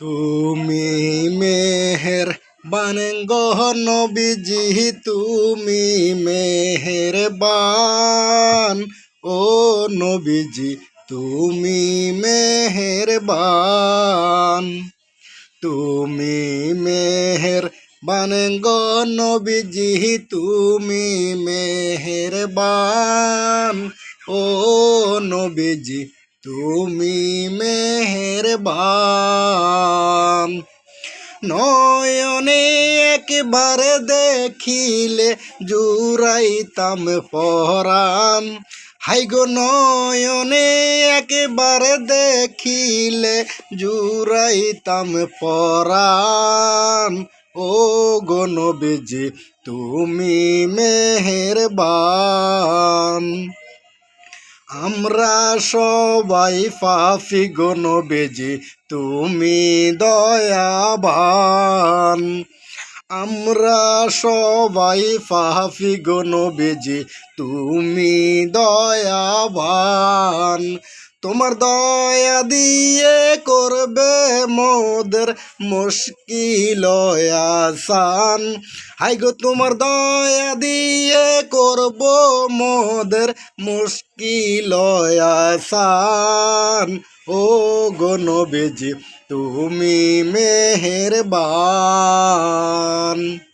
তুমি মেহেরবান গো নবীজি, তুমি মেহেরবান। ও নবীজি তুমি মেহেরবান। তুমি মেহেরবান গো নবীজি, তুমি মেহেরবান। ও নবীজি তুমি মেহেরবান। নয়নে একবার দেখিলে জুড়াইতাম পরাণ। হাই গো নয়নে একবার দেখিলে জুড়াইতাম পরাণ। ও গো নবীজি তুমি মেহেরবান। আমরা সবাই পাপী গো নবীজি তুমি দয়াবান। আমরা সবাই পাপী গো নবীজি তুমি দয়াবান। তোমার দয়া দিয়ে করবে মোদের মুশকিল আসান। হাই গো তোমার দয়া দিয়ে করব মোদের মুশকিল আসান। ও গো নবীজি তুমি মেহেরবান।